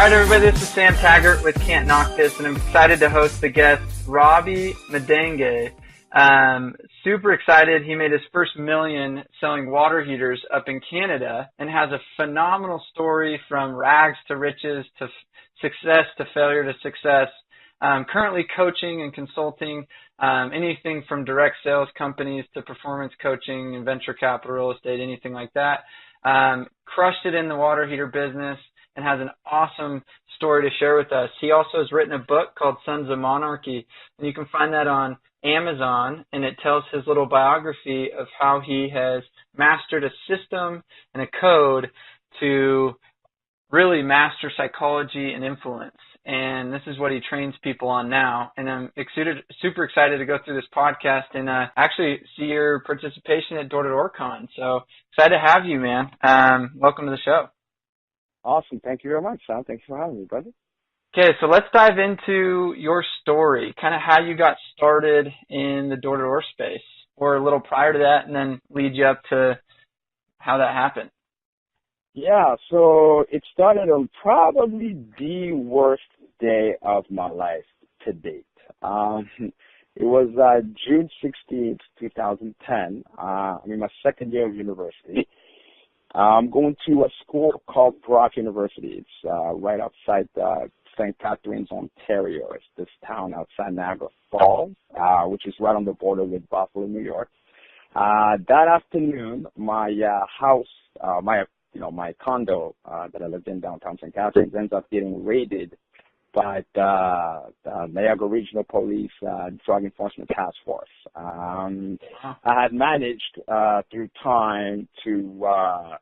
All right, everybody, this is Sam Taggart with Can't Knock This, and I'm excited to host the guest, Robbie Mundenge. Super excited. He made his first million selling water heaters up in Canada and has a phenomenal story from rags to riches to success to failure to success. Currently coaching and consulting anything from direct sales companies to performance coaching and venture capital, real estate, anything like that. Crushed it in the water heater business and has an awesome story to share with us. He also has written a book called Sons of Monarchy, and you can find that on Amazon, and it tells his little biography of how he has mastered a system and a code to really master psychology and influence. And this is what he trains people on now. And I'm super excited to go through this podcast and actually see your participation at Door-to-Door Con. So excited to have you, man. Welcome to the show. Awesome. Thank you very much, Sam. Thanks for having me, brother. Okay, so let's dive into your story, kind of how you got started in the door-to-door space, or a little prior to that, and then lead you up to how that happened. Yeah, so it started on probably the worst day of my life to date. It was June 16th, 2010. I'm in my second year of university. I'm going to a school called Brock University. It's right outside St. Catharines, Ontario. It's this town outside Niagara Falls, which is right on the border with Buffalo, New York. That afternoon, my house, my condo that I lived in downtown St. Catharines ends up getting raided by the Niagara Regional Police Drug Enforcement Task Force. I had managed through time to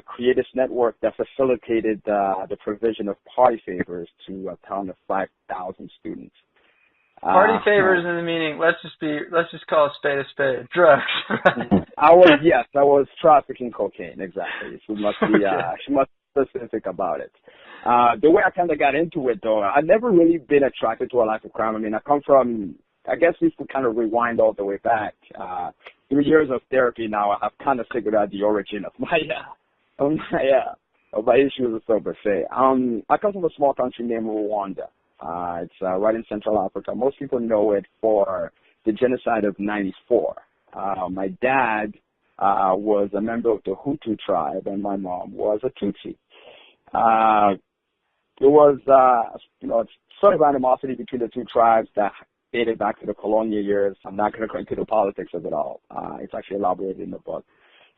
create this network that facilitated the provision of party favors to a town of 5,000 students. Party favors in the meaning, let's just call a spade, drugs. I was trafficking cocaine, exactly. She must be specific about it. The way I kind of got into it, though, I've never really been attracted to a life of crime. I mean, I come from, I guess we can kind of rewind all the way back. 3 years of therapy now, I've kind of figured out the origin of my issues, so to say. I come from a small country named Rwanda. It's right in Central Africa. Most people know it for the genocide of '94. My dad was a member of the Hutu tribe, and my mom was a Tutsi. There was, sort of animosity between the two tribes that dated back to the colonial years. I'm not going to go into the politics of it all. It's actually elaborated in the book.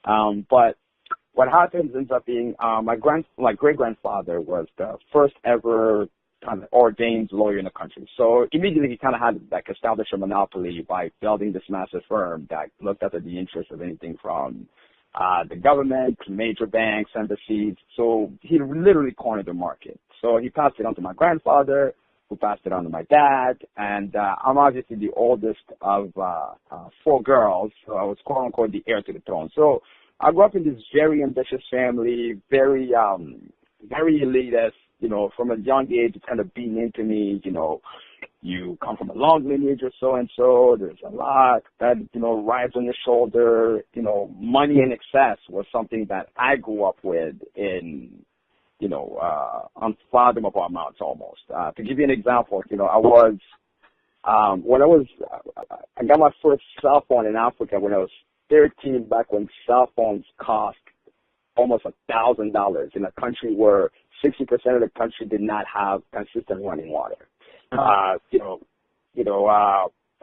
But what happens ends up being my great-grandfather was the first ever kind of ordained lawyer in the country. So immediately he kind of had established a monopoly by building this massive firm that looked after the interests of anything from the government, major banks, embassies. So he literally cornered the market. So he passed it on to my grandfather, who passed it on to my dad, and I'm obviously the oldest of 4 girls, so I was quote-unquote the heir to the throne. So I grew up in this very ambitious family, very elitist. From a young age, it's kind of being into me, you come from a long lineage or so-and-so, there's a lot that, rides on your shoulder, money in excess was something that I grew up with in, unfathomable amounts almost. To give you an example, I got my first cell phone in Africa when I was 13, back when cell phones cost almost $1,000 in a country where 60% of the country did not have consistent running water.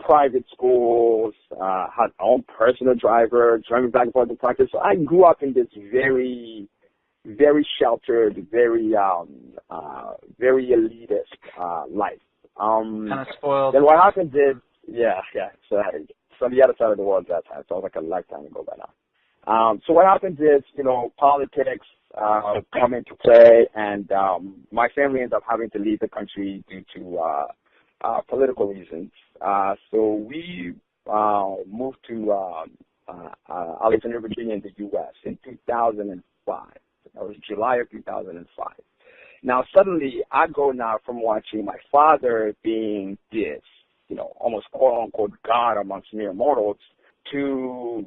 Private schools, had my own personal driver, driving back and forth to practice. So I grew up in this very, very sheltered, very elitist life. Kind of spoiled. Then what happened is, so it's on the other side of the world at that time, so it was like a lifetime ago by now. So what happens is, politics come into play, and my family ends up having to leave the country due to political reasons. So we moved to Alexandria, Virginia in the U.S. in 2005. That was July of 2005. Now, suddenly, I go now from watching my father being this, almost quote-unquote God amongst mere mortals, to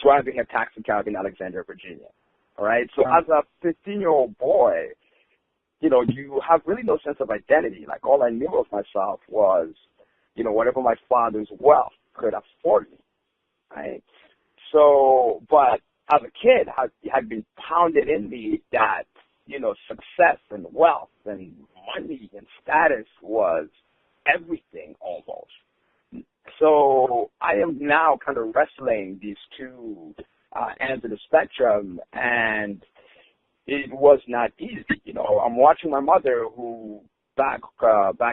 driving a taxi cab in Alexandria, Virginia. All right? So as a 15-year-old boy, you have really no sense of identity. Like, all I knew of myself was, whatever my father's wealth could afford me, right? So, but as a kid, it had been pounded in me that, success and wealth and money and status was everything almost. So I am now kind of wrestling these two ends of the spectrum, and it was not easy. I'm watching my mother, who back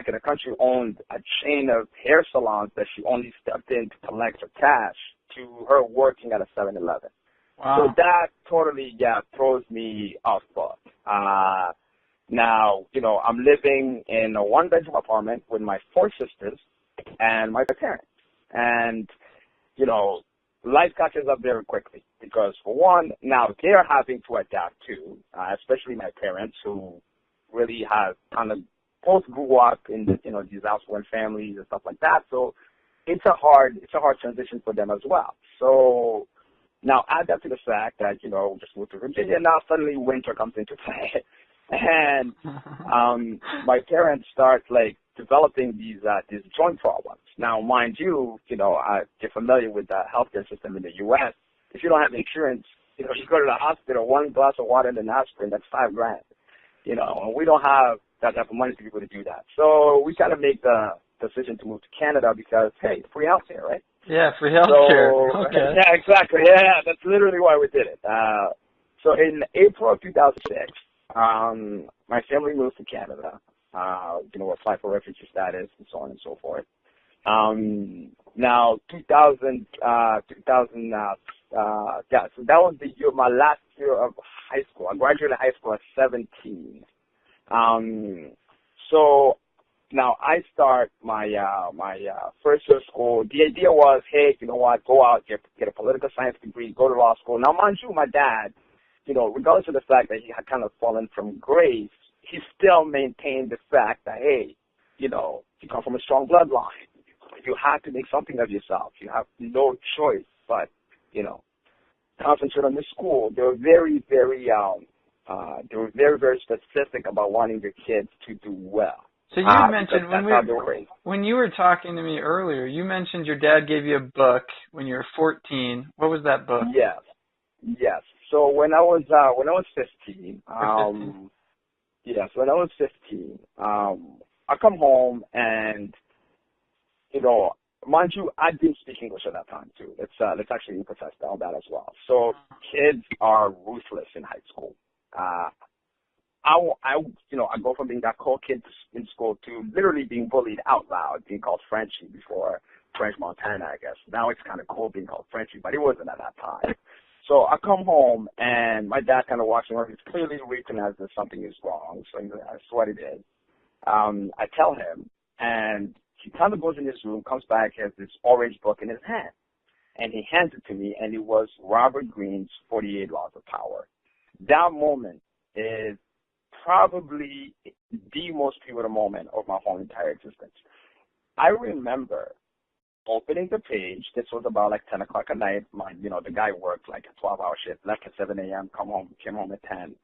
in the country owned a chain of hair salons that she only stepped in to collect her cash, to her working at a 7-Eleven. Wow. So that totally, throws me off guard. Now, I'm living in a 1-bedroom apartment with my 4 sisters and my parents. And, life catches up very quickly because, for one, now they're having to adapt too, especially my parents, who really have kind of both grew up in, these affluent families and stuff like that. So it's a hard transition for them as well. So now add that to the fact that, just moved to Virginia, now suddenly winter comes into play. And my parents start, developing these joint problems. Now, mind you, you're familiar with the healthcare system in the U.S. If you don't have insurance, you go to the hospital, 1 glass of water and an aspirin, that's $5,000. And we don't have that type of money to be able to do that. So we kind of make the decision to move to Canada because, hey, free healthcare, right? Yeah, free healthcare. So, okay. Yeah, exactly. Yeah, that's literally why we did it. So in April of 2006, my family moved to Canada. Apply for refugee status and so on and so forth. Now, 2000, so that was the year, my last year of high school. I graduated high school at 17. So now I start my first year of school. The idea was, hey, you know what, go out, get a political science degree, go to law school. Now, mind you, my dad, regardless of the fact that he had kind of fallen from grace, he still maintained the fact that, hey, you come from a strong bloodline. You have to make something of yourself. You have no choice but, concentrate on the school. They were very, very, very specific about wanting their kids to do well. So you mentioned when you were talking to me earlier, you mentioned your dad gave you a book when you were 14. What was that book? Yes. So when I was 15, when I was 15, I come home and, mind you, I didn't speak English at that time too. Let's actually emphasize on that as well. So kids are ruthless in high school. I go from being that cool kid in school to literally being bullied out loud, being called Frenchie before French Montana, I guess. Now it's kind of cool being called Frenchie, but it wasn't at that time. So I come home, and my dad kind of walks me around. He's clearly recognized that something is wrong, so that's what it is. I tell him, and he kind of goes in his room, comes back, has this orange book in his hand, and he hands it to me, and it was Robert Greene's 48 Laws of Power. That moment is probably the most pivotal moment of my whole entire existence. I remember opening the page. This was about 10 o'clock at night. The guy worked a 12-hour shift, left at 7 a.m., came home at 10.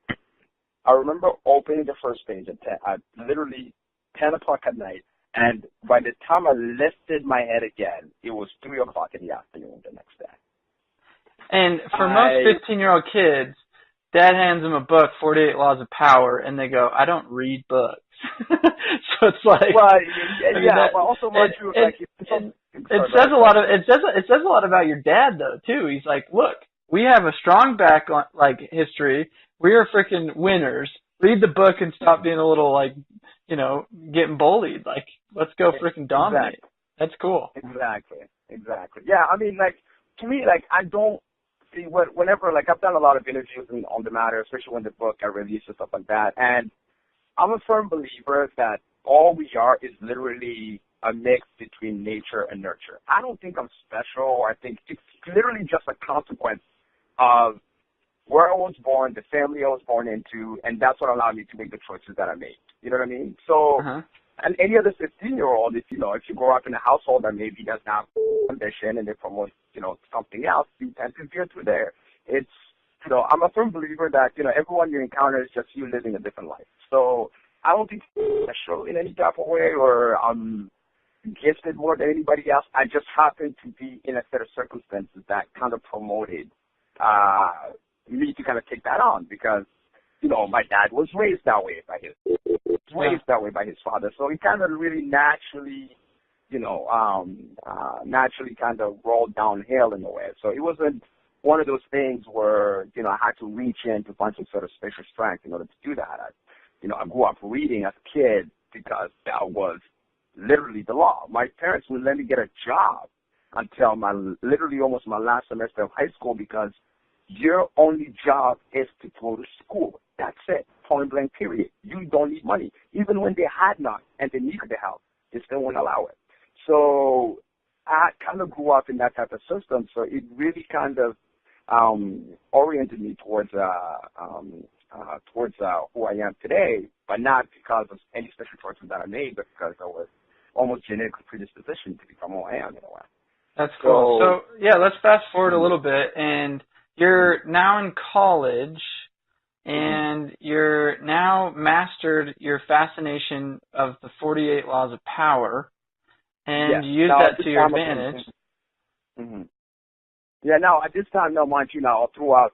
I remember opening the first page at literally 10 o'clock at night, and by the time I lifted my head again, it was 3 o'clock in the afternoon the next day. And for most 15-year-old kids, Dad hands them a book, 48 Laws of Power, and they go, I don't read books. So it's like, well, but also it says a lot about your dad though too. He's like, look, we have a strong history. We are freaking winners. Read the book and stop being a little getting bullied. Let's go freaking dominate. Exactly. That's cool. Exactly. Yeah, I mean, to me, I don't see whenever I've done a lot of interviews on the matter, especially when the book got released and stuff like that, and I'm a firm believer that all we are is literally a mix between nature and nurture. I don't think I'm special. I think it's literally just a consequence of where I was born, the family I was born into, and that's what allowed me to make the choices that I made. You know what I mean? So, and any other 15-year-old, if you grow up in a household that maybe does not have ambition and they promote, something else, you tend to veer through there. It's I'm a firm believer that, everyone you encounter is just you living a different life. So I don't think I'm special in any type of way or I'm gifted more than anybody else. I just happen to be in a set of circumstances that kind of promoted me to kind of take that on because, my dad was raised that way by his father. So he kind of really naturally, naturally kind of rolled downhill in a way. So it wasn't one of those things where, I had to reach in to find some sort of special strength in order to do that. I grew up reading as a kid because that was literally the law. My parents would let me get a job until literally almost my last semester of high school because your only job is to go to school. That's it. Point blank period. You don't need money. Even when they had none and they needed the help, they still wouldn't allow it. So I kind of grew up in that type of system. So it really kind of oriented me towards who I am today, but not because of any special choices that I made, but because I was almost genetically predispositioned to become who I am in a way. That's cool. So yeah, let's fast forward a little bit, and you're now in college, and you're now mastered your fascination of the 48 laws of power, and you use that to your advantage. Mm-hmm. Yeah, now at this time, no, mind you, now throughout,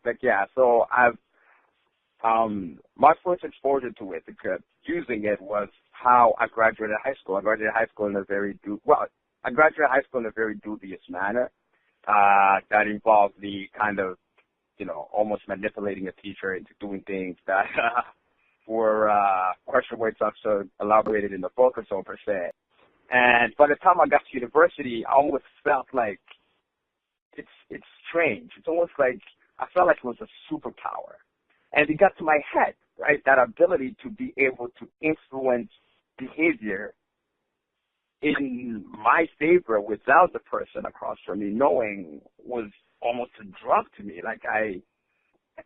so I've, my first exposure to it, because using it was how I graduated high school. I graduated high school in a very dubious manner, that involved the kind of, almost manipulating a teacher into doing things that, were, questionable. It's also elaborated in the book or so per se. And by the time I got to university, I almost felt like, it's strange. It's almost like I felt like it was a superpower. And it got to my head, right? That ability to be able to influence behavior in my favor without the person across from me knowing was almost a drug to me.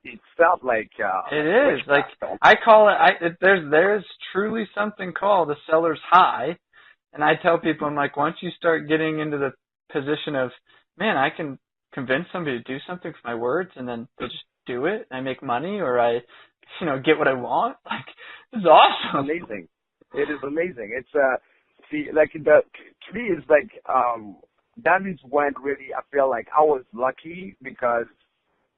It felt like it is. Like I call it. There's truly something called a seller's high, and I tell people, I'm like, once you start getting into the position of, man, I can convince somebody to do something with my words, and then they just do it. I make money, or I, get what I want. Like, it's awesome. Amazing. It is amazing. It's to me, it's like that is when really I feel like I was lucky because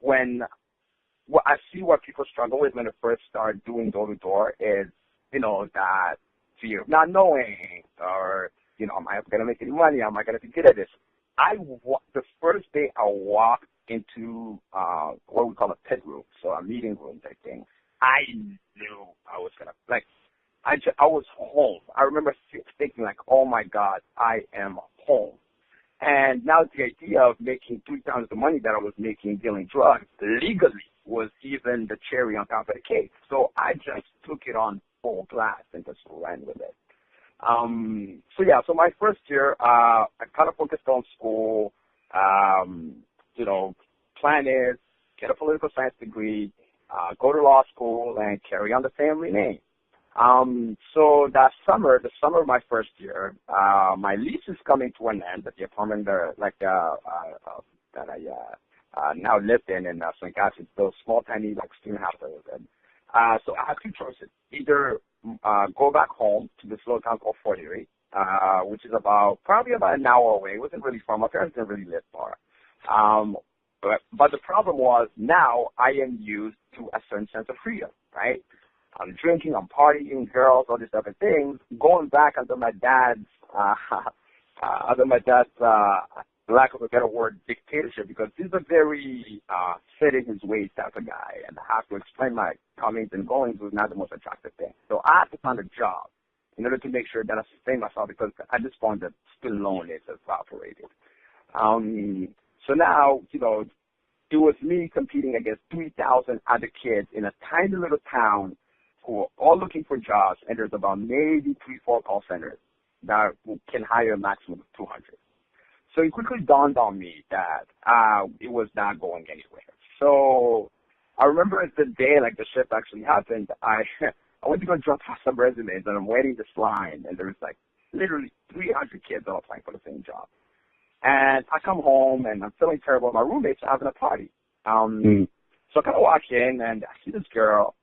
I see what people struggle with when they first start doing door to door is, that fear of not knowing, or am I gonna make any money? Am I gonna be good at this? The first day I walked into what we call a pit room, so a meeting room type thing, I knew I was gonna I was home. I remember thinking like, oh my God, I am home. And now the idea of making 3 times the money that I was making dealing drugs legally was even the cherry on top of the cake. So I just took it on full blast and just ran with it. So my first year, I kind of focused on school, plan is get a political science degree, go to law school, and carry on the family name. So the summer of my first year, my lease is coming to an end at the apartment that I now lived in St. Catharines, those small, tiny, student houses. So I had 2 choices. Either go back home to this little town called Fort Erie, which is probably about an hour away. It wasn't really far. My parents didn't really live far. But the problem was now I am used to a certain sense of freedom, right? I'm drinking, I'm partying, girls, all these other things. Going back under my dad's, lack of a better word, dictatorship, because he's a very set in his ways type of guy, and I have to explain my comings and goings was not the most attractive thing. So I had to find a job in order to make sure that I sustain myself, because at this point the student loan is evaporated. So now, it was me competing against 3,000 other kids in a tiny little town who are all looking for jobs, and there's about maybe 3-4 call centers that can hire a maximum of 200. So it quickly dawned on me that it was not going anywhere. So I remember the day, the shift actually happened, I went to go drop off some resumes, and I'm waiting this line, and there's literally 300 kids all applying for the same job. And I come home, and I'm feeling terrible. My roommates are having a party. So I kind of walk in and I see this girl,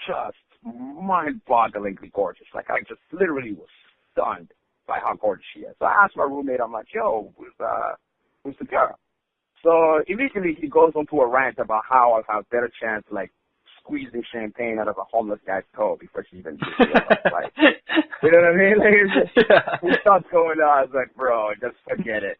just mind-bogglingly gorgeous. Like I just literally was stunned by how gorgeous she is. So I asked my roommate, I'm like, yo, who's the girl? So immediately he goes onto a rant about how I'll have better chance like squeezing champagne out of a homeless guy's toe before she even gets it. Like, you know what I mean? Like, we start going on. I was like, bro, just forget it.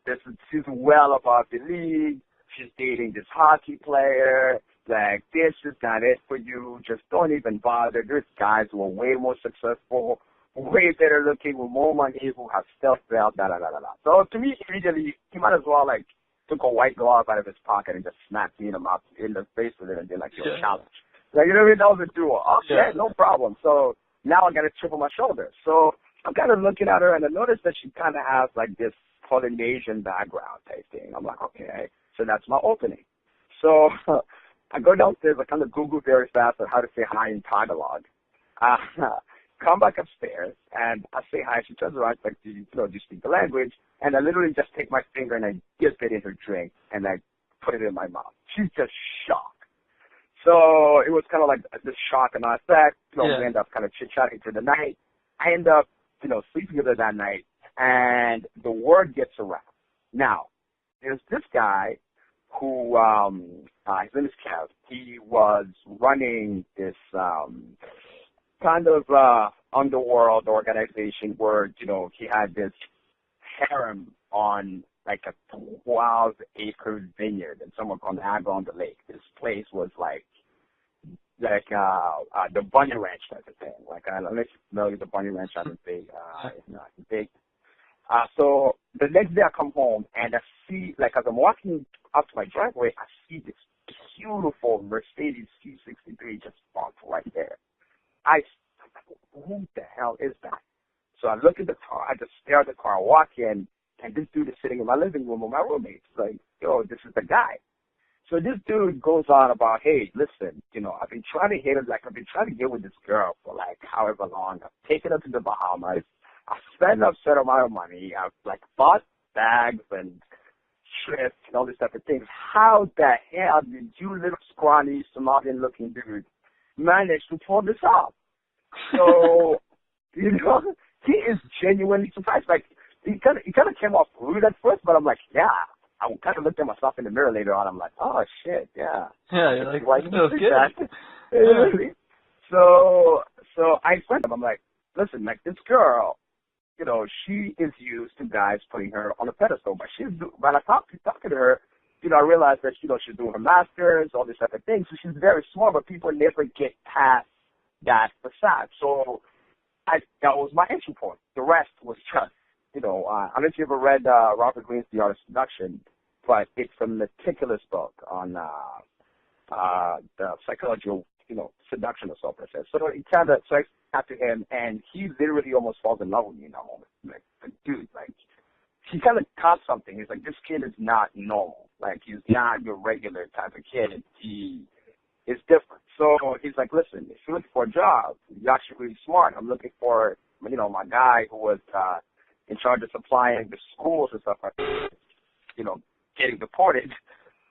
She's well above the league. She's dating this hockey player. Like, this is not it for you. Just don't even bother. There's guys who are way more successful, way better looking, with more money, who have stealth belt, da-da-da-da-da. So to me, immediately, he might as well, like, took a white glove out of his pocket and just smacked me in the face with it and did, like, your challenge. Like, you know what I mean? That was a duo. Okay, no problem. So now I got a chip on my shoulder. So I'm kind of looking at her, and I noticed that she kind of has, like, this Polynesian background type thing. I'm like, okay, so that's my opening. So I go downstairs. I kind of Google very fast on how to say hi in Tagalog. Come back upstairs, and I say hi. She turns around, like, do you speak the language? And I literally just take my finger and I dip it in her drink, and I put it in my mouth. She's just shocked. So it was kind of like this shock and effect. We end up kind of chit-chatting through the night. I end up, sleeping with her that night, and the word gets around. Now, there's this guy who, his name is Kev. He was running this kind of underworld organization where, he had this harem on like a 12-acre vineyard in somewhere called Niagara-on-the-Lake. This place was like the Bunny Ranch type of thing. Like, unless you're familiar with the Bunny Ranch, I don't think it's big. So the next day I come home and I see, like, as I'm walking up to my driveway, I see this beautiful Mercedes C63 just parked right there. Who the hell is that? So I look at the car, I just stare at the car, walk in, and this dude is sitting in my living room with my roommates. Like, yo, this is the guy. So this dude goes on about, hey, listen, I've been trying to get with this girl for like however long. I've taken her to the Bahamas. I've spent a certain amount of money. I've like bought bags and trips and all this type of things. How the hell did you little scrawny Somalian looking dude manage to pull this off? So, he is genuinely surprised. Like, he kind of came off rude at first, but I'm like, yeah. I kind of looked at myself in the mirror later on. I'm like, oh shit, yeah. Yeah, you're like, why feels good. That? So I explained to him. I'm like, listen, like this girl, she is used to guys putting her on a pedestal. But when I talking to her, I realized that she's doing her masters, all this type of thing. So she's very smart, but people never get past that facade. So that was my entry point. The rest was just. I don't know if you ever read Robert Greene's The Art of Seduction, but it's a meticulous book on the psychology of, seduction or so per se. So I talked to him, and he literally almost falls in love with me in that moment. Like, dude, like, he kind of caught something. He's like, this kid is not normal. Like, he's not your regular type of kid. He is different. So he's like, listen, if you're looking for a job, you're actually really smart. I'm looking for, my guy who was in charge of supplying the schools and stuff like that, getting deported.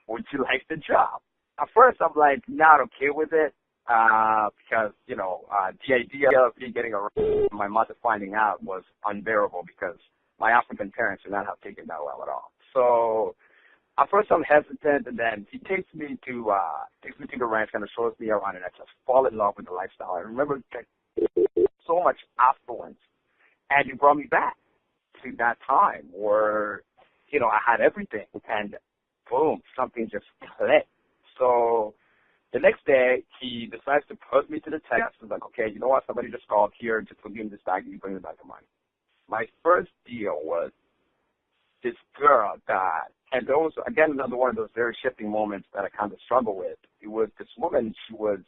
Would you like the job? At first, I'm like not okay with it because, the idea of me getting arrested and my mother finding out was unbearable because my African parents would not have taken that well at all. So at first, I'm hesitant, and then he takes me to the ranch, kind of shows me around, and I just fall in love with the lifestyle. I remember so much affluence, and he brought me back to that time where, I had everything, and boom, something just clicked. So the next day, he decides to put me to the test. He's like, okay, you know what? Somebody just called here. Just put me in this bag and you bring me back the money. My first deal was this girl that, and there was, again, another one of those very shifting moments that I kind of struggle with. It was this woman. She was,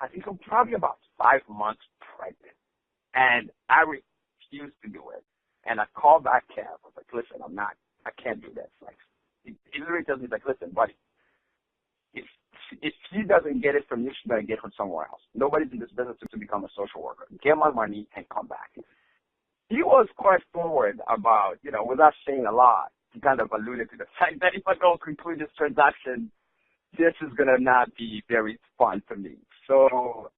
I think, probably about 5 months pregnant. And I refused to do it. And I called back Kev. I was like, listen, I can't do this. Like, he literally tells me, like, listen, buddy, if she doesn't get it from you, she's going to get it from somewhere else. Nobody's in this business to become a social worker. Get my money and come back. He was quite forward about, without saying a lot, he kind of alluded to the fact that if I don't conclude this transaction, this is going to not be very fun for me. So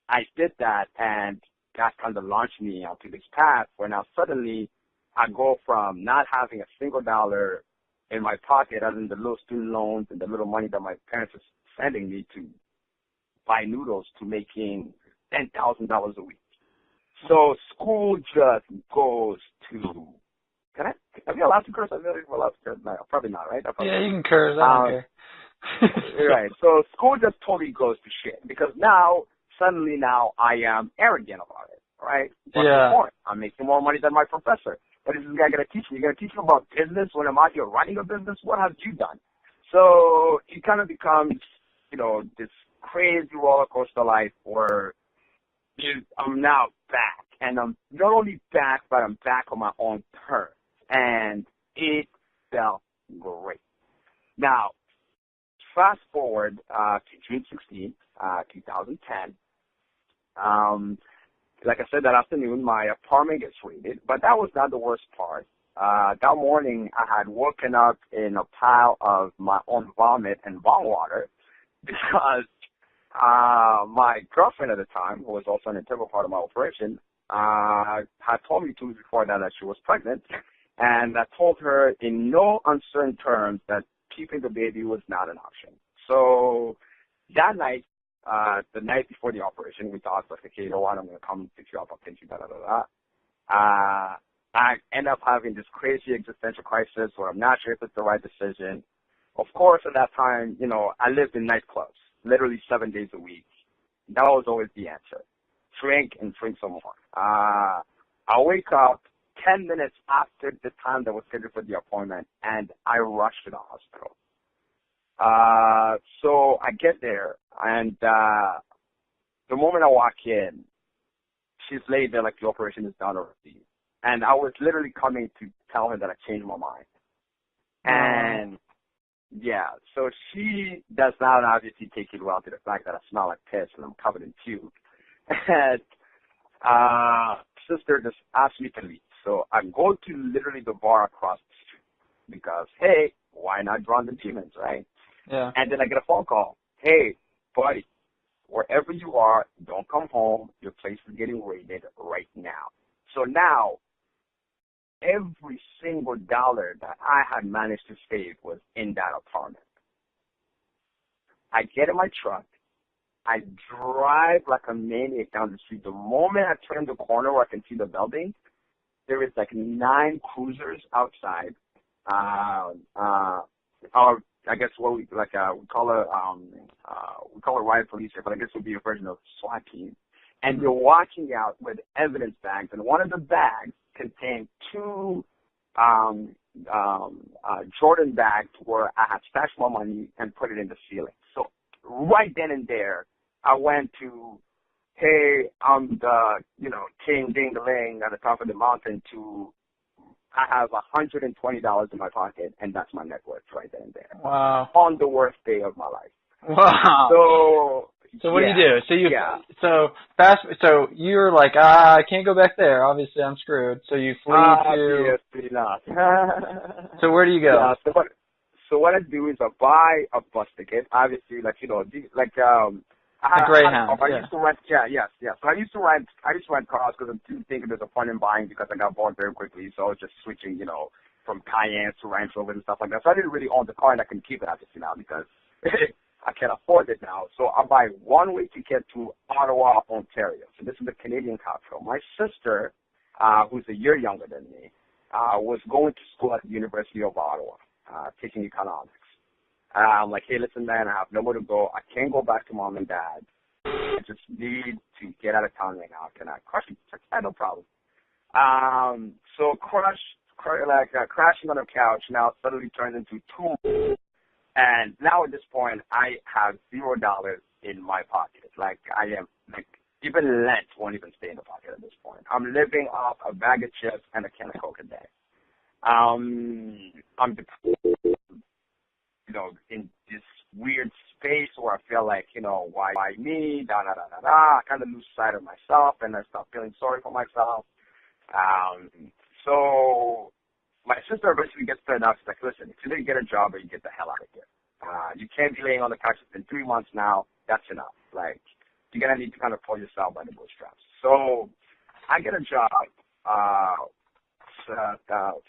I did that, and that kind of launched me onto this path where now suddenly I go from not having a single dollar in my pocket other than the little student loans and the little money that my parents are sending me to buy noodles to making $10,000 a week. So school just goes to, are we allowed to curse? I'm not even allowed to curse. No, probably not, right? Yeah, you can curse. I don't care. Right. So school just totally goes to shit because suddenly I am arrogant about it, right? What's the point? I'm making more money than my professor. What is this guy going to teach me? You're going to teach me about business when I'm out here running a business? What have you done? So it kind of becomes, this crazy roller coaster life where I'm now back. And I'm not only back, but I'm back on my own terms. And it felt great. Now, fast forward to June 16th, 2010. Like I said, that afternoon, my apartment gets raided, but that was not the worst part. That morning, I had woken up in a pile of my own vomit and bong water because my girlfriend at the time, who was also an integral part of my operation, had told me 2 weeks before that she was pregnant, and I told her in no uncertain terms that keeping the baby was not an option. So that night, the night before the operation, we thought, like, okay, you know what, I'm going to come pick you up, I'll pinch you, I end up having this crazy existential crisis where I'm not sure if it's the right decision. Of course, at that time, I lived in nightclubs, literally 7 days a week. That was always the answer. Drink and drink some more. I wake up 10 minutes after the time that was scheduled for the appointment, and I rush to the hospital. So I get there, and the moment I walk in, she's laid there like the operation is done already. And I was literally coming to tell her that I changed my mind. And, yeah, so she does not obviously take it well to the fact that I smell like piss and I'm covered in puke. And sister just asked me to leave. So I go to literally the bar across the street because, hey, why not drown the demons, right? Yeah. And then I get a phone call. Hey, buddy, wherever you are, don't come home. Your place is getting raided right now. So now, every single dollar that I had managed to save was in that apartment. I get in my truck. I drive like a maniac down the street. The moment I turn the corner where I can see the building, there is like 9 cruisers outside. I guess what we call it riot police here, but I guess it would be a version of SWAT team. And they're watching out with evidence bags, and one of the bags contained 2 Jordan bags where I had stashed my money and put it in the ceiling. So right then and there, I went to, hey, I'm the, king ding-a-ling at the top of the mountain to, I have $120 in my pocket, and that's my net worth right then and there. Wow. On the worst day of my life. Wow. So what do you do? So you're like, I can't go back there. Obviously, I'm screwed. So you flee to. Obviously not. So where do you go? Yeah, so what I do is I buy a bus ticket. Obviously, Greyhound. I used to rent. So I used to rent cars because I didn't think there's a fun in buying because I got bored very quickly. So I was just switching, from Cayennes to Range Rovers and stuff like that. So I didn't really own the car, and I can keep it obviously now because I can afford it now. So I buy one-way ticket to Ottawa, Ontario. So this is the Canadian capital. My sister, who's a year younger than me, was going to school at the University of Ottawa, taking economics. I'm like, hey, listen, man, I have nowhere to go. I can't go back to mom and dad. I just need to get out of town right now. Can I crush it? No problem. So crashing on a couch now suddenly turns into 2. And now at this point, I have $0 in my pocket. Even Lent won't even stay in the pocket at this point. I'm living off a bag of chips and a can of Coke a day. I'm depressed, in this weird space where I feel like, why me, I kind of lose sight of myself and I start feeling sorry for myself. So my sister eventually gets fed up. She's like, listen, if you didn't get a job, or you get the hell out of here. You can't be laying on the couch. It's been 3 months now. That's enough. Like, you're going to need to kind of pull yourself by the bootstraps. So I get a job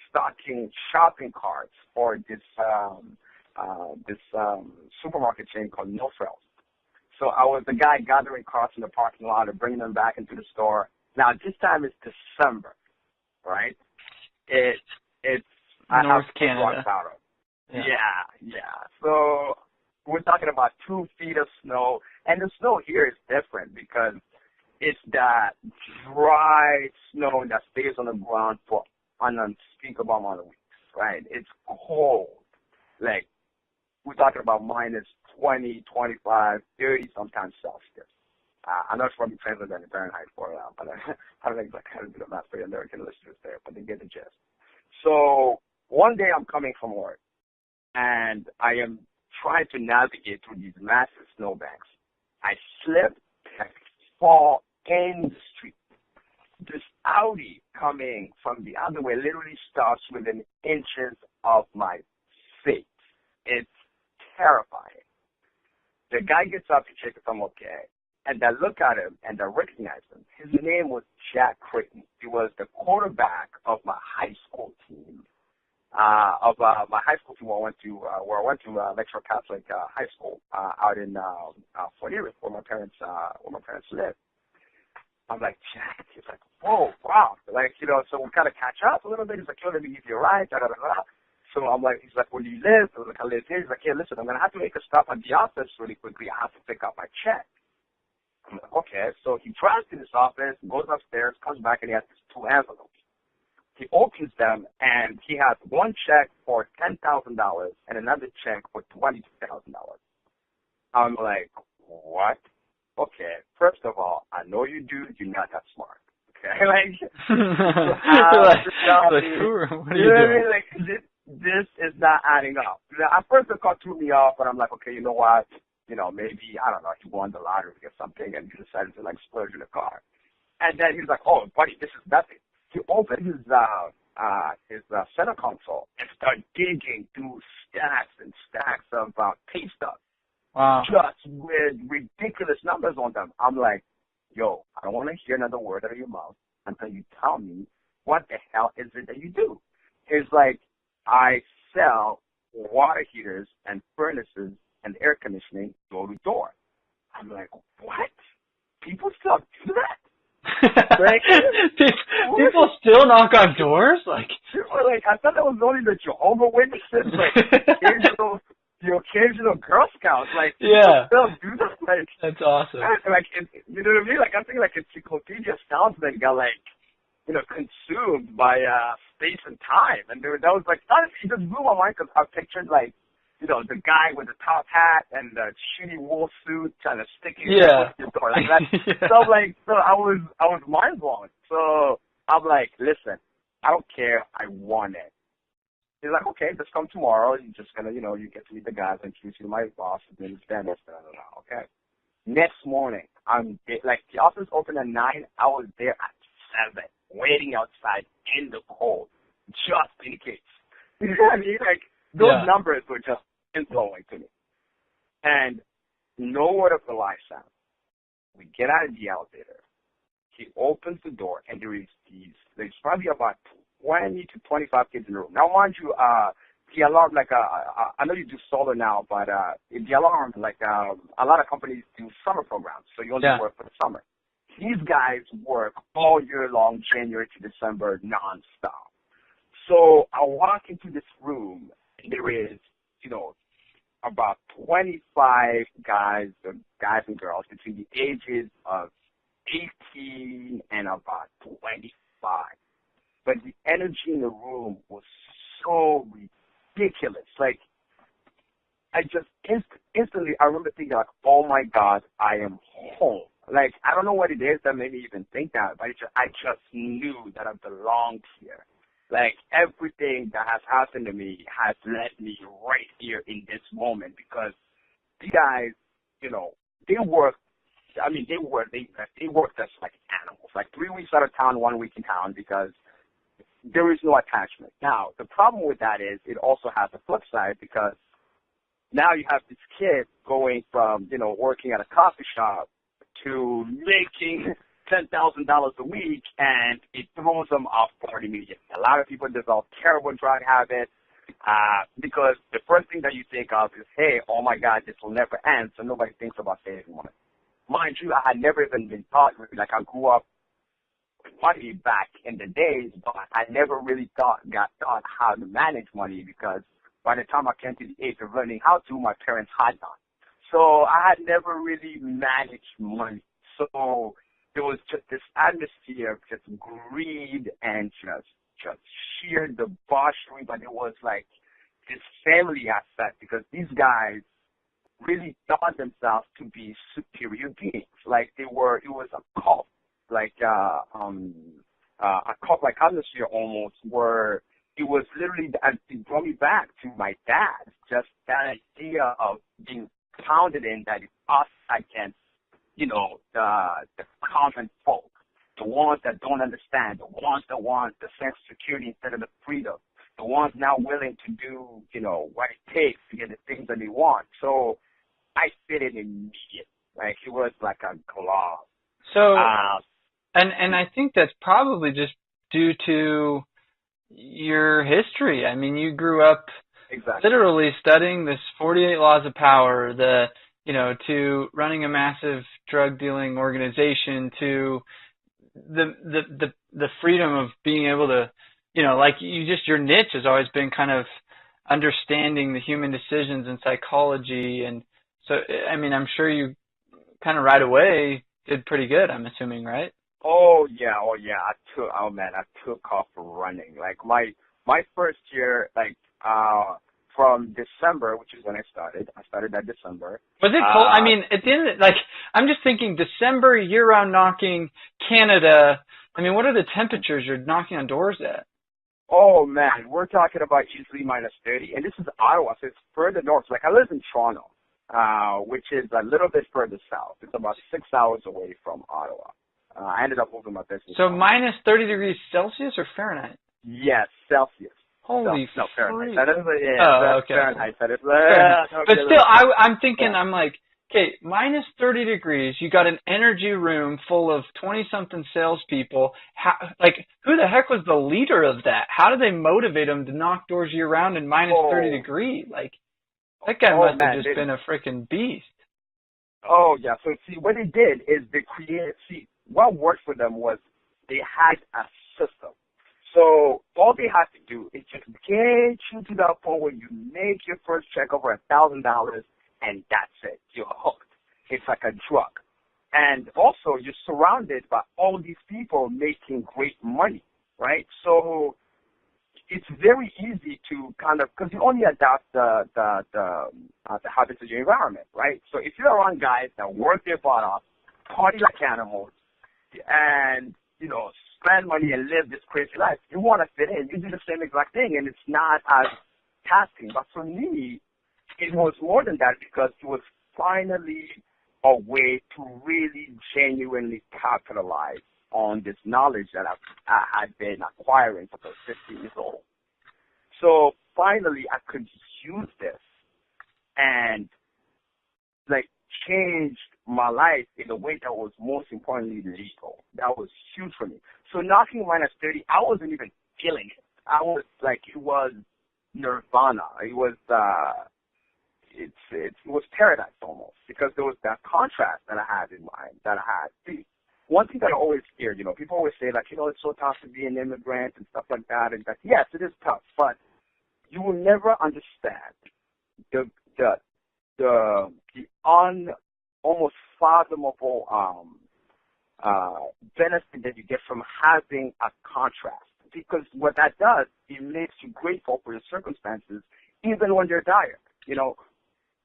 stocking shopping carts for this supermarket chain called No Frills. So I was the guy gathering carts in the parking lot and bringing them back into the store. Now, this time it's December, right? It's North Canada. Yeah. So we're talking about 2 feet of snow, and the snow here is different because it's that dry snow that stays on the ground for an unspeakable amount of weeks, right? It's cold. Like, we're talking about minus 20, 25, 30 sometimes Celsius. I know it's probably translated in Fahrenheit for but I don't think I can do the math for the American listeners there, but they get the gist. So one day I'm coming from work, and I am trying to navigate through these massive snowbanks. I slip and fall in the street. This Audi coming from the other way literally stops within inches of my face. It's terrifying. The guy gets up to check if I'm okay, and I look at him and I recognize him. His name was Jack Creighton. He was the quarterback of my high school team. Where I went to Lecture Catholic High School out in Fort Erie, where my parents live. I'm like, Jack. He's like, whoa, wow. Like, so we kind of catch up a little bit. He's like, yo, let me give you a ride. Da, da, da, da. So I'm like, he's like, where do you live? I was like, I live here. He's like, yeah, listen, I'm going to have to make a stop at the office really quickly. I have to pick up my check. I'm like, okay. So he drives to this office, goes upstairs, comes back, and he has these 2 envelopes. He opens them, and he has one check for $10,000 and another check for $22,000. I'm like, what? Okay, first of all, I know you do. You're not that smart. Okay, like, what are you doing? Like, this is not adding up. At first, the car threw me off, but I'm like, okay, you know what? Maybe, I don't know, he won the lottery or something, and he decided to, like, splurge in the car. And then he's like, oh, buddy, this is nothing. He opened his center console and started digging through stacks and stacks of pay stubs. Wow. Just with ridiculous numbers on them. I'm like, yo, I don't want to hear another word out of your mouth until you tell me what the hell is it that you do. He's like, I sell water heaters and furnaces and air conditioning door to door. I'm like, what? People still do that? Like, people still knock on doors? Like, I thought that was only the Jehovah's Witnesses, like the occasional Girl Scouts. Like, yeah, people still do that. Like, that's awesome. Like, you know what I mean? Like, I'm thinking like encyclopedia salesmen got like, consumed by space and time, and that was like, honestly, it just blew my mind because I pictured like, the guy with the top hat and the shitty wool suit trying to stick his foot in the door like that. Yeah. So I was mind blown. So I'm like, listen, I don't care. I want it. He's like, okay, just come tomorrow. You're just gonna, you get to meet the guys and introduce you to my boss and then Dennis. Okay. Next morning, I'm like, the office opened at 9. I was there at 7, waiting outside in the cold, just in case. You know what I mean? Like, those numbers were just inflowing to me. And no word of a lie sound. We get out of the elevator. He opens the door, and there's probably about 20 to 25 kids in the room. Now, mind you, the alarm, like, I know you do solar now, but the alarm, like, a lot of companies do summer programs, so you only work for the summer. These guys work all year long, January to December, nonstop. So I walk into this room, and there is, about 25 guys and girls between the ages of 18 and about 25. But the energy in the room was so ridiculous. Like, I just instantly, I remember thinking, like, oh my God, I am home. Like, I don't know what it is that made me even think that, but I just knew that I belonged here. Like, everything that has happened to me has led me right here in this moment because these guys, they work just like animals. Like 3 weeks out of town, 1 week in town because there is no attachment. Now, the problem with that is it also has a flip side because now you have this kid going from, working at a coffee shop to making $10,000 a week, and it throws them off course immediately. A lot of people develop terrible drug habits because the first thing that you think of is, hey, oh my God, this will never end, so nobody thinks about saving money. Mind you, I had never even been taught, like I grew up with money back in the days, but I never really got taught how to manage money because by the time I came to the age of learning how to, my parents had none. So I had never really managed money. So there was just this atmosphere of just greed and just sheer debauchery, but it was like this family aspect because these guys really thought themselves to be superior beings. Like it was a cult, like a cult-like atmosphere almost, where it was literally, it brought me back to my dad, just that idea of being pounded in that it's us against, the common folk, the ones that don't understand, the ones that want the sense of security instead of the freedom, the ones now willing to do, what it takes to get the things that they want. So I fit it immediately. Like it was like a glove. So, and I think that's probably just due to your history. I mean, you grew up literally studying this 48 laws of power, to running a massive drug dealing organization, to the freedom of being able to, your niche has always been kind of understanding the human decisions and psychology. And so, I mean, I'm sure you kind of right away did pretty good, I'm assuming, right? Oh yeah. I took off running. Like my first year, from December, which is when I started that December. Was it cold? I mean, at the end, I'm just thinking December, year-round knocking, Canada. I mean, what are the temperatures you're knocking on doors at? Oh man, we're talking about easily -30, and this is Ottawa, so it's further north. Like I live in Toronto, which is a little bit further south. It's about 6 hours away from Ottawa. I ended up moving my business. So -30 degrees Celsius or Fahrenheit? Yes, Celsius. Holy no, Fahrenheit. freak. That is, okay. Fahrenheit. That is, but still, I'm thinking, yeah. I'm like, okay, -30 degrees, you got an energy room full of 20-something salespeople. Who the heck was the leader of that? How did they motivate them to knock doors year-round in -30 degrees? Like, that guy must have just been a freaking beast. Oh, yeah. So, see, what they did is what worked for them was they had a system. So all they have to do is just get you to that point where you make your first check over $1,000, and that's it. You're hooked. It's like a drug. And also, you're surrounded by all these people making great money, right? So it's very easy to because you only adapt the habits of your environment, right? So if you're around guys that work their butt off, party like animals, and spend money and live this crazy life, you want to fit in. You do the same exact thing, and it's not as tasking. But for me, it was more than that because it was finally a way to really genuinely capitalize on this knowledge that I had been acquiring for 50 years old. So finally, I could use this and changed my life in a way that was most importantly legal. That was huge for me. So knocking -30, I wasn't even feeling it. I was it was nirvana. It was it was paradise almost, because there was that contrast that I had in mind. See, one thing that I always hear, people always say it's so tough to be an immigrant and stuff like that. And that yes, it is tough, but you will never understand the almost fathomable benefit that you get from having a contrast. Because what that does, it makes you grateful for your circumstances, even when they're dire.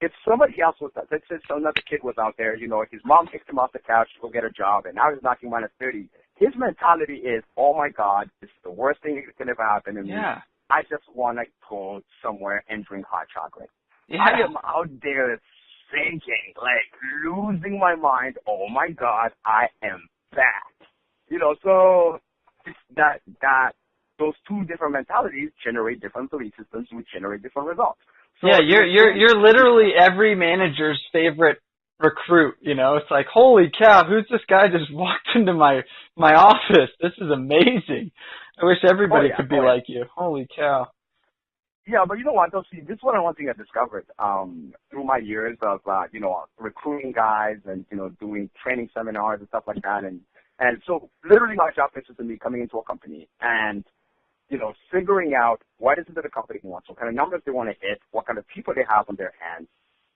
If somebody else was, let's say another kid was out there, his mom kicked him off the couch to go get a job, and now he's knocking -30. His mentality is, oh my God, this is the worst thing that can ever happen to me. Yeah. I just want to go somewhere and drink hot chocolate. Yeah. I am out there thinking, losing my mind. Oh my God, I am back. So it's those two different mentalities generate different belief systems, which generate different results. So, yeah, you're literally every manager's favorite recruit, you know. It's like, holy cow, who's this guy just walked into my office? This is amazing. I wish everybody could be like you. Holy cow. Yeah, but you know what? Though, see, this is one thing I discovered through my years of recruiting guys and doing training seminars and stuff like that, and so literally my job consisted of me coming into a company and figuring out what is it that the company wants, what kind of numbers they want to hit, what kind of people they have on their hands,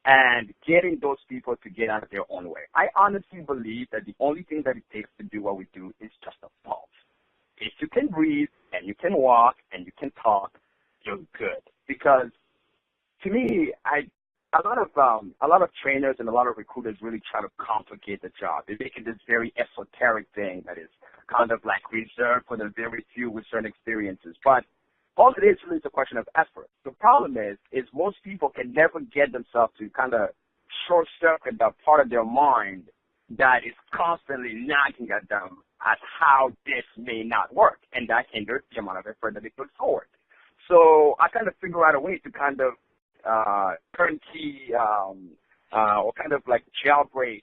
and getting those people to get out of their own way. I honestly believe that the only thing that it takes to do what we do is just a pulse. If you can breathe and you can walk and you can talk, you're good. Because to me, a lot of trainers and a lot of recruiters really try to complicate the job. They make it this very esoteric thing that is kind of like reserved for the very few with certain experiences. But all it is really is a question of effort. The problem is most people can never get themselves to kind of short circuit that part of their mind that is constantly nagging at them at how this may not work, and that hinders the amount of effort that they put forward. So I kind of figure out a way to kind of turnkey or kind of like jailbreak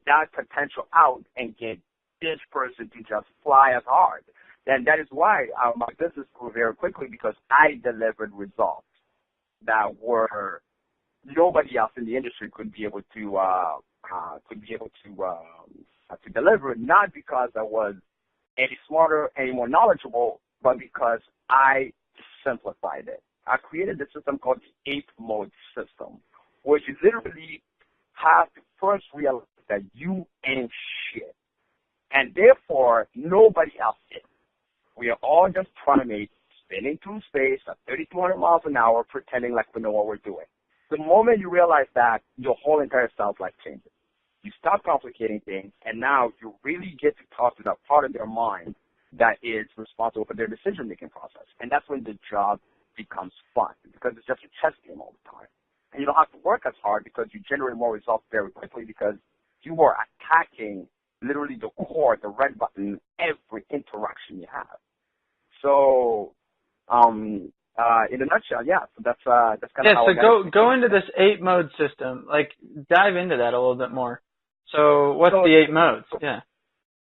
that potential out and get this person to just fly as hard. And that is why my business grew very quickly, because I delivered results that were nobody else in the industry could be able to deliver. Not because I was any smarter, any more knowledgeable, but because I simplified it. I created this system called the 8-mode system, where you literally have to first realize that you ain't shit, and therefore nobody else is. We are all just primates spinning through space at 3,200 miles an hour, pretending like we know what we're doing. The moment you realize that, your whole entire self-life changes. You stop complicating things, and now you really get to talk to that part of their mind that is responsible for their decision-making process. And that's when the job becomes fun, because it's just a chess game all the time. And you don't have to work as hard because you generate more results very quickly, because you are attacking literally the core, the red button, every interaction you have. So, in a nutshell, yeah, so that's kind of how. Yeah, so go into this 8-mode system. Like, dive into that a little bit more. So, what's the 8 modes? Yeah.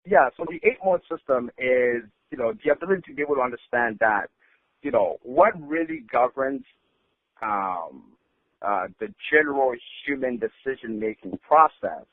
Yeah, so the 8-mode system is, the ability to be able to understand that, what really governs the general human decision-making process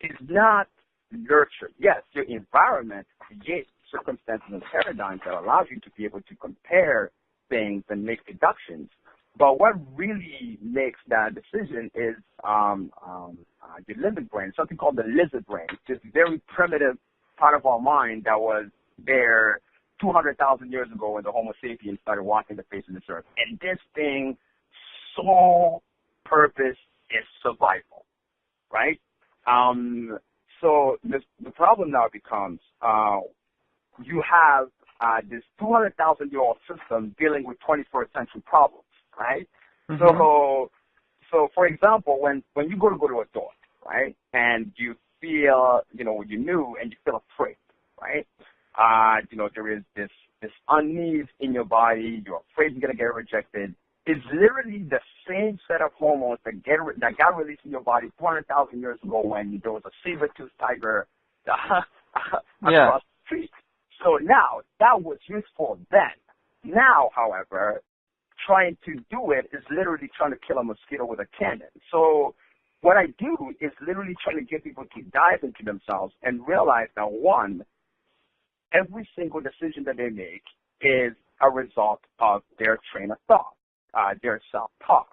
is not nurtured. Yes, your environment creates circumstances and paradigms that allows you to be able to compare things and make deductions. But what really makes that decision is your limbic brain, something called the lizard brain, this very primitive part of our mind that was there 200,000 years ago when the Homo sapiens started walking the face of this earth. And this thing's sole purpose is survival, right? So the problem now becomes you have this 200,000-year-old system dealing with 21st century problems, right? Mm-hmm. So for example, when you go to a door, right, and you feel, you knew and you feel afraid, right? There is this unease in your body. You're afraid you're going to get rejected. It's literally the same set of hormones that got released in your body 200,000 years ago when there was a saber-toothed tiger across the street. So now, that was useful then. Now, however, trying to do it is literally trying to kill a mosquito with a cannon. So what I do is literally trying to get people to dive into themselves and realize that, one, every single decision that they make is a result of their train of thought, their self-talk.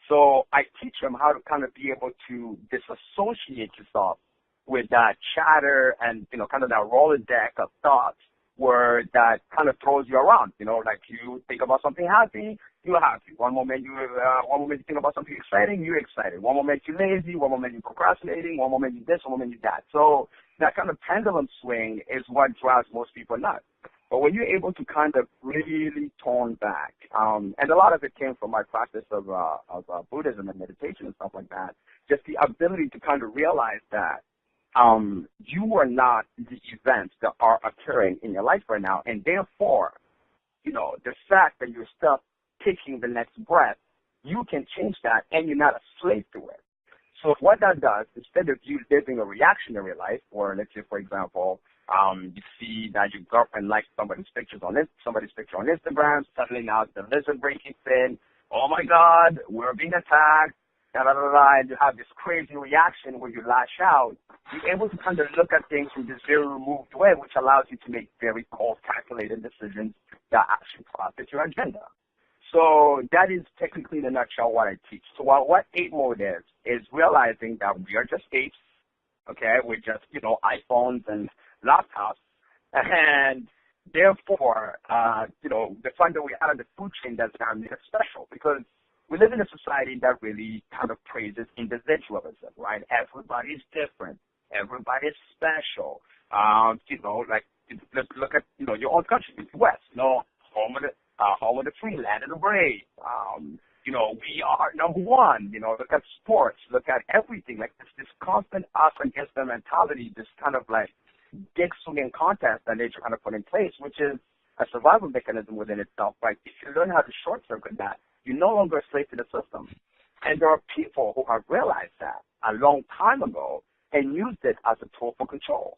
So I teach them how to kind of be able to disassociate yourself with that chatter and, kind of that Rolodex of thoughts where that kind of throws you around. Like you think about something happy, you're happy. One moment you think about something exciting, you're excited. One moment you're lazy, one moment you're procrastinating, one moment you this, one moment you that. So that kind of pendulum swing is what drives most people nuts. But when you're able to kind of really tone back, and a lot of it came from my practice of Buddhism and meditation and stuff like that, just the ability to kind of realize that you are not the events that are occurring in your life right now, and therefore, the fact that you're still taking the next breath you can change that, and you're not a slave to it. So what that does, instead of you living a reactionary life, or let's say, for example, you see that your girlfriend likes somebody's picture on Instagram, suddenly now the lizard brain kicks in. Oh my God, we're being attacked, da da da da, and you have this crazy reaction where you lash out. You're able to kind of look at things from this very removed way, which allows you to make very cold, calculated decisions that actually profit your agenda. So that is technically in a nutshell what I teach. So what 8 mode is realizing that we are just apes, okay? We're just, iPhones and laptops. And therefore, the fun that we have in the food chain does not make us special, because we live in a society that really kind of praises individualism, right? Everybody's different. Everybody's special. Let's look at, your own country, the U.S., home of the free, land of the brave. We are number one. Look at sports, look at everything. Like this constant us against them mentality, this kind of like dick swinging contest that they're trying to put in place, which is a survival mechanism within itself. Right? If you learn how to short circuit that, you're no longer a slave to the system. And there are people who have realized that a long time ago and used it as a tool for control.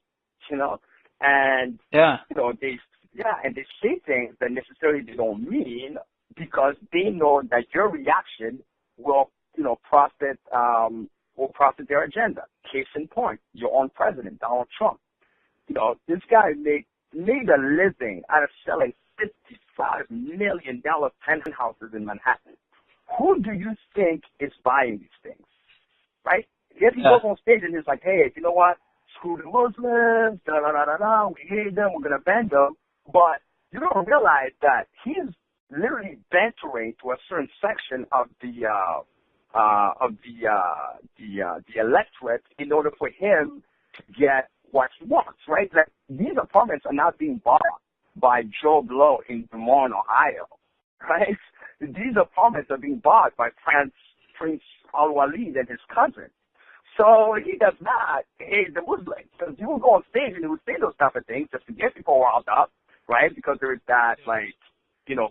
And they say things that necessarily they don't mean, because they know that your reaction will profit their agenda. Case in point, your own president, Donald Trump. This guy made a living out of selling $55 million penthouses in Manhattan. Who do you think is buying these things? Right? Yet he goes on stage and he's like, hey, you know what? Screw the Muslims, da-da-da-da-da, we hate them, we're going to ban them. But you don't realize that he's literally bantering to a certain section of the electorate in order for him to get what he wants, right? Like, these apartments are not being bought by Joe Blow in Des Moines, Ohio, right? These apartments are being bought by Prince Al-Walid and his cousin. So he does not hate the Muslims, because he will go on stage and he will say those type of things just to get people riled up, right? Because there is that,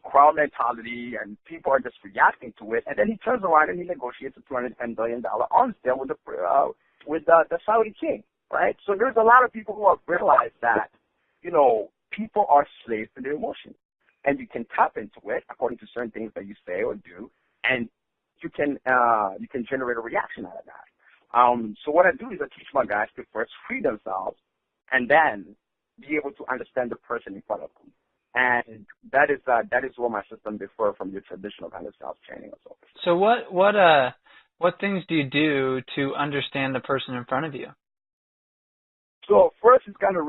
crowd mentality, and people are just reacting to it. And then he turns around and he negotiates a $210 billion arms deal with the Saudi king, right? So there's a lot of people who have realized that, people are slaves to their emotions. And you can tap into it according to certain things that you say or do, and you can generate a reaction out of that. So what I do is I teach my guys to first free themselves and then be able to understand the person in front of them. And that is where my system differs from your traditional kind of sales training or so. So what things do you do to understand the person in front of you? So first, it's kind of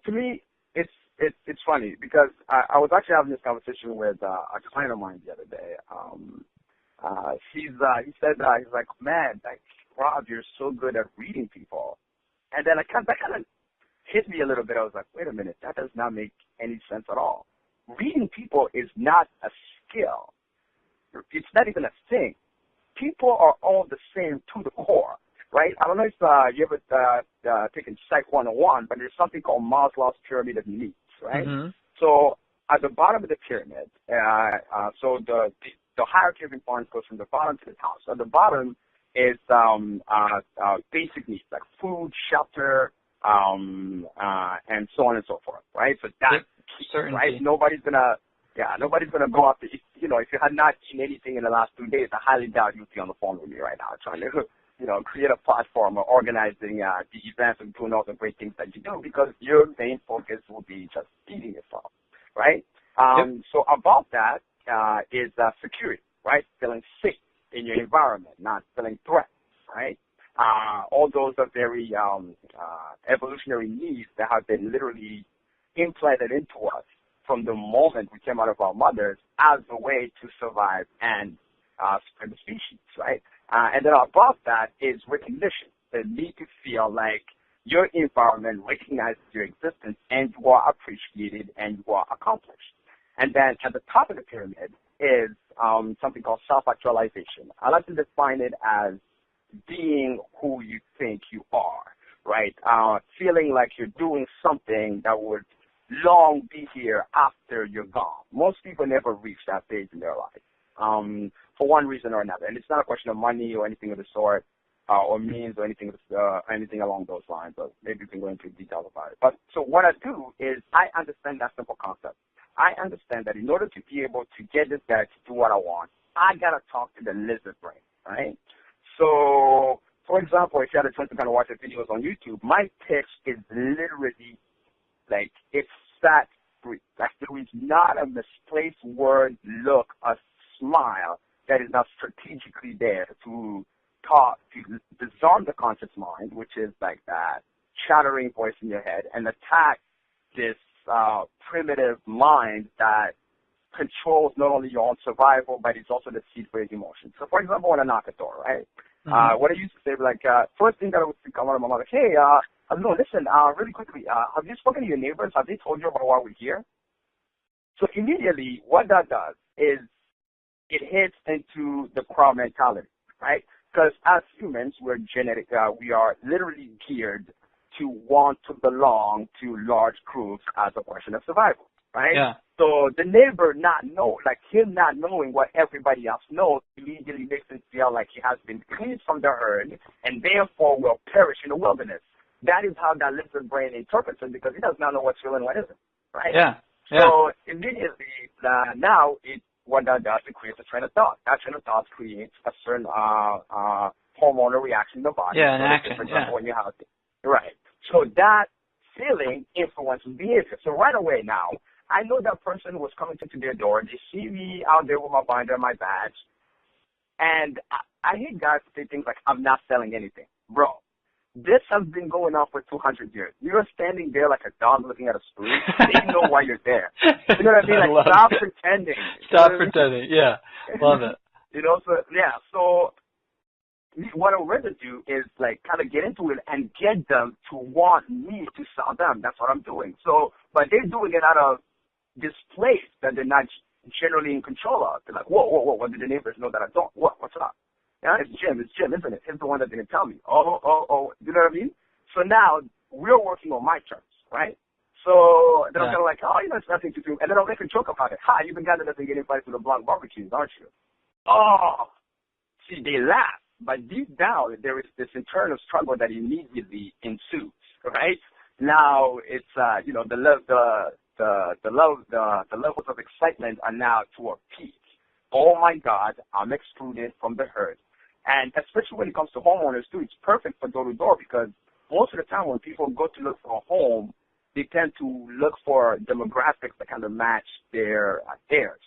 to me, it's funny, because I was actually having this conversation with a client of mine the other day. He said he's like, man, like, Rob, you're so good at reading people. And then that kind of hit me a little bit. I was like, wait a minute, that does not make any sense at all. Reading people is not a skill. It's not even a thing. People are all the same to the core, right? I don't know if you ever taken Psych 101, but there's something called Maslow's pyramid of needs, right? Mm-hmm. So at the bottom of the pyramid, so the hierarchy of importance goes from the bottom to the top. So at the bottom is basic needs like food, shelter, and so on and so forth, right? So that's key, right? Nobody's gonna go after, if you had not seen anything in the last 2 days, I highly doubt you'd be on the phone with me right now trying to, create a platform or organizing the events and doing all the great things that you do, because your main focus will be just feeding yourself, right? So above that is security, right? Feeling safe in your environment, not feeling threat, right? All those are very evolutionary needs that have been literally implanted into us from the moment we came out of our mothers as a way to survive and spread the species, right? And then above that is recognition, the need to feel like your environment recognizes your existence and you are appreciated and you are accomplished. And then at the top of the pyramid is something called self-actualization. I like to define it as being who you think you are, right? Feeling like you're doing something that would long be here after you're gone. Most people never reach that stage in their life. for one reason or another. And it's not a question of money or anything of the sort, or means or anything along those lines. But maybe we can go into detail about it. But so what I do is I understand that simple concept. I understand that in order to be able to get this guy to do what I want, I gotta talk to the lizard brain, right? So, for example, if you had a chance to kind of watch the videos on YouTube, my pitch is literally like it's that free. Like there is not a misplaced word, look, a smile that is not strategically there to talk, to disarm the conscious mind, which is like that chattering voice in your head, and attack this primitive mind that controls not only your own survival, but it's also the seed for your emotions. So, for example, when I knock a door, right? What I used to say, like, first thing that I would come out of my mouth, like, hey, no, listen, really quickly, have you spoken to your neighbors? Have they told you about why we're here? So immediately, what that does is it hits into the crowd mentality, right? Because as humans, we are literally geared to want to belong to large groups as a question of survival, right? Yeah. So the neighbor him not knowing what everybody else knows immediately makes him feel like he has been cleaned from the herd and therefore will perish in the wilderness. That is how that lizard brain interprets it because he does not know what's real and what isn't, right? Yeah. So immediately, what that does, it creates a train of thought. That train of thought creates a certain hormonal reaction in the body. Yeah, an action. For example, when you have right. So that feeling influences behavior. So right away now, I know that person was coming to their door. They see me out there with my binder and my badge. And I hate guys to say things like, I'm not selling anything. Bro, this has been going on for 200 years. You're standing there like a dog looking at a spoon. They know why you're there. You know what I mean? Like, stop pretending. Stop pretending. Yeah. Love it. So what I'd rather do is like kind of get into it and get them to want me to sell them. That's what I'm doing. So, but they're doing it out of this place that they're not generally in control of. They're like, whoa, what did the neighbors know that I don't? What's up? Yeah, it's Jim, isn't it? He's the one that didn't tell me. Oh, you know what I mean? So now we're working on my terms, right? So then I'm kind of like, it's nothing to do. And then I'll make a joke about it. Ha, you've been guy that doesn't get invited to the block barbecues, aren't you? Oh, see, they laugh. But deep down, there is this internal struggle that immediately ensues, right? Now it's, the levels of excitement are now to a peak. Oh my God, I'm excluded from the herd. And especially when it comes to homeowners too, it's perfect for door to door because most of the time when people go to look for a home, they tend to look for demographics that kind of match theirs,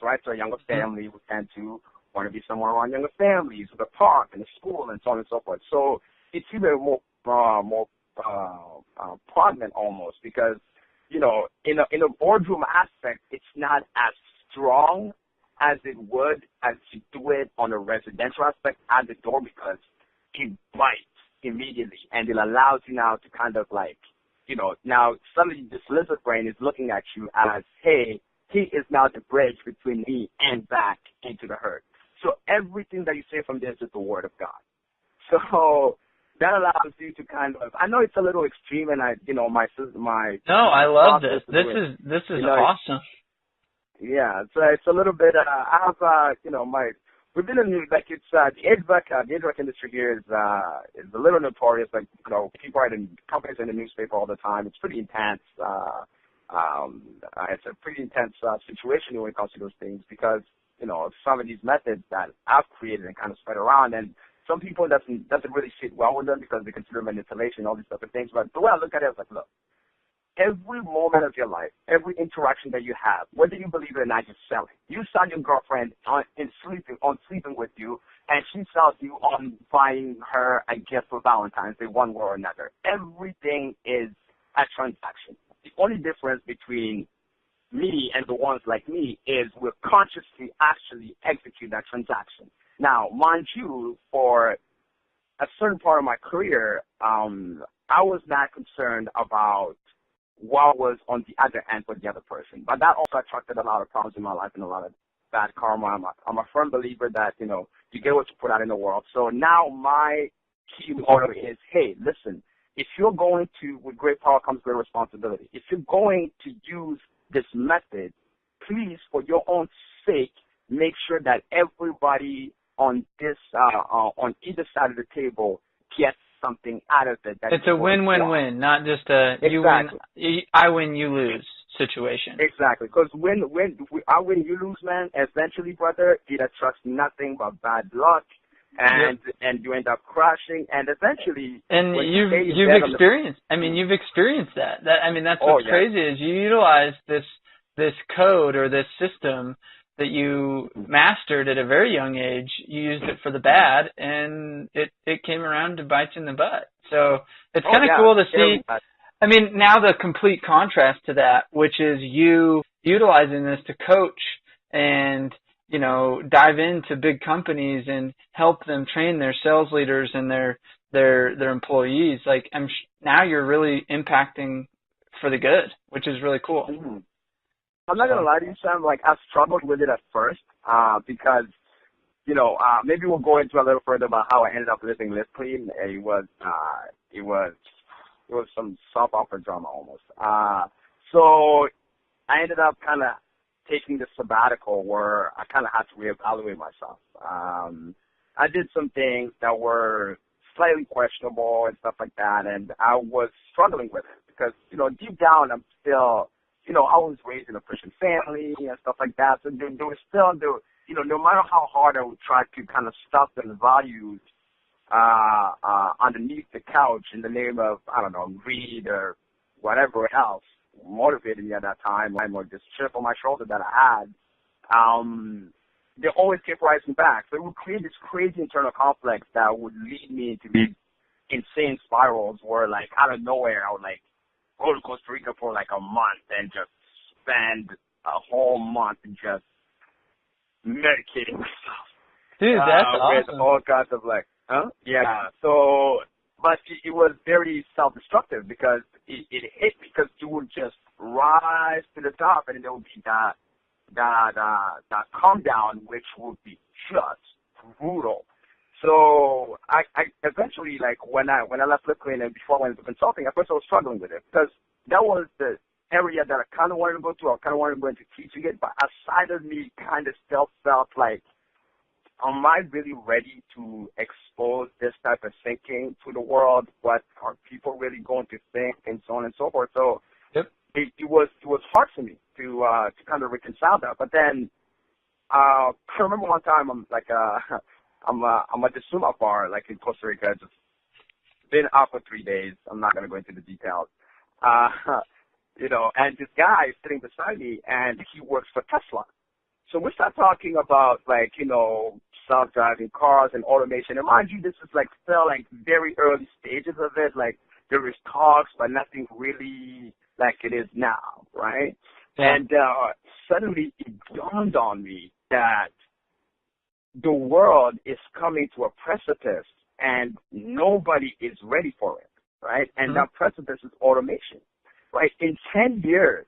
right? So a younger family would tend to want to be somewhere around younger families with a park and a school and so on and so forth. So it's even more prominent almost because, in a boardroom aspect, it's not as strong as it would as you do it on a residential aspect at the door because it bites immediately and it allows you now to kind of like, now suddenly this lizard brain is looking at you as, hey, he is now the bridge between me and back into the herd. So everything that you say from there is just the word of God. So that allows you to kind of, I know it's a little extreme and No, I love this. This is awesome. Yeah, so it's a little bit, I have, we've been in, the HVAC industry here is a little notorious, like, people are in companies in the newspaper all the time. It's pretty intense. It's a pretty intense situation when it comes to those things because, some of these methods that I've created and kind of spread around, and some people doesn't really sit well with them because they consider manipulation, all these type of things. But the way I look at it is like, look, every moment of your life, every interaction that you have, whether you believe it or not, you're selling. You sell your girlfriend on sleeping with you, and she sells you on buying her a gift for Valentine's Day, one way or another. Everything is a transaction. The only difference between me and the ones like me is we're consciously actually execute that transaction. Now, mind you, for a certain part of my career, I was not concerned about what was on the other end for the other person. But that also attracted a lot of problems in my life and a lot of bad karma. I'm a firm believer that, you get what you put out in the world. So now my key motto is, hey, listen, if you're going to, with great power comes great responsibility. If you're going to use this method, please, for your own sake, make sure that everybody on this on either side of the table gets something out of it. It's a win-win-win, not just a you win, I win, you lose situation. Exactly, because when I win, you lose, man. Eventually, brother, it attracts nothing but bad luck, and you end up crashing, and eventually. And you've experienced. You've experienced that. That's what's crazy is you utilize this code or this system that you mastered at a very young age. You used it for the bad, and it came around to bite you in the butt. So it's kind of cool to see. Now the complete contrast to that, which is you utilizing this to coach and, dive into big companies and help them train their sales leaders and their employees. Like, now you're really impacting for the good, which is really cool. Mm-hmm. I'm not going to lie to you, Sam. Like, I struggled with it at first because, maybe we'll go into a little further about how I ended up living Live Clean. It was some soap opera drama almost. So I ended up kind of taking this sabbatical where I kind of had to reevaluate myself. I did some things that were slightly questionable and stuff like that, and I was struggling with it because, deep down I'm still, I was raised in a Christian family and stuff like that. So there was still, no matter how hard I would try to kind of stuff the values underneath the couch in the name of, I don't know, greed or whatever else motivated me at that time, or this chip on my shoulder that I had, they always kept rising back. So it would create this crazy internal conflict that would lead me to these insane spirals where, like, out of nowhere, I would, like, go to Costa Rica for, like, a month and just spend a whole month just medicating myself. Dude, that's awesome. With all kinds of, like, yeah. So, but it was very self-destructive because it hit me because it would just rise to the top, and there would be that calm down, which would be just brutal. So I eventually, like, when I left Live Clean and before I went into consulting, at first I was struggling with it because that was the area that I kind of wanted to go to. I kind of wanted to go into teaching it, but outside of me kind of still felt like, am I really ready to expose this type of thinking to the world? What are people really going to think, and so on and so forth? So it was hard for me to kind of reconcile that. But then I remember one time I'm at the Suma bar, like, in Costa Rica. Just been out for 3 days. I'm not gonna go into the details. And this guy is sitting beside me, and he works for Tesla. So we start talking about, like, self-driving cars and automation. And mind you, this is, like, still, like, very early stages of it. Like, there is talks, but nothing really like it is now, right? Yeah. And suddenly it dawned on me that the world is coming to a precipice, and nobody is ready for it, right? And that precipice is automation, right? In 10 years,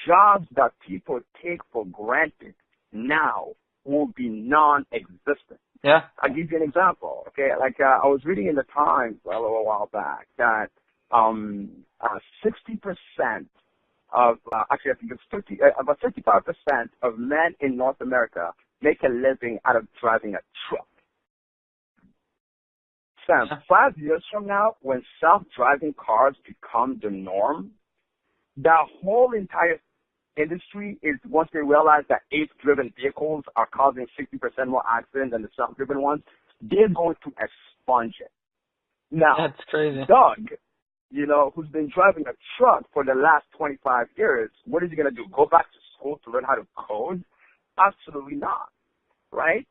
jobs that people take for granted now will be non-existent. Yeah. I'll give you an example, okay? Like, I was reading in the Times a little while back that 60% of, actually I think it's about 55% of men in North America make a living out of driving a truck. Sam, 5 years from now, when self-driving cars become the norm, the whole entire industry is, once they realize that ACE-driven vehicles are causing 60% more accidents than the self-driven ones, they're going to expunge it. Now, that's crazy. Doug, who's been driving a truck for the last 25 years, what is he going to do? Go back to school to learn how to code? Absolutely not, right?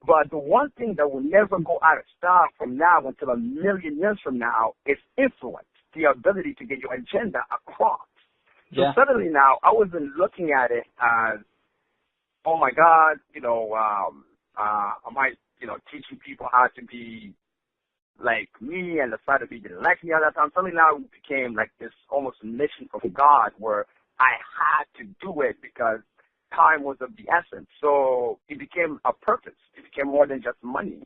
But the one thing that will never go out of style from now until a million years from now is influence, the ability to get your agenda across. So suddenly now, I wasn't looking at it as, oh my God, am I, teaching people how to be like me, and the side of me didn't like me at that time. Suddenly now it became like this almost mission from God where I had to do it because time was of the essence. So it became a purpose. It became more than just money.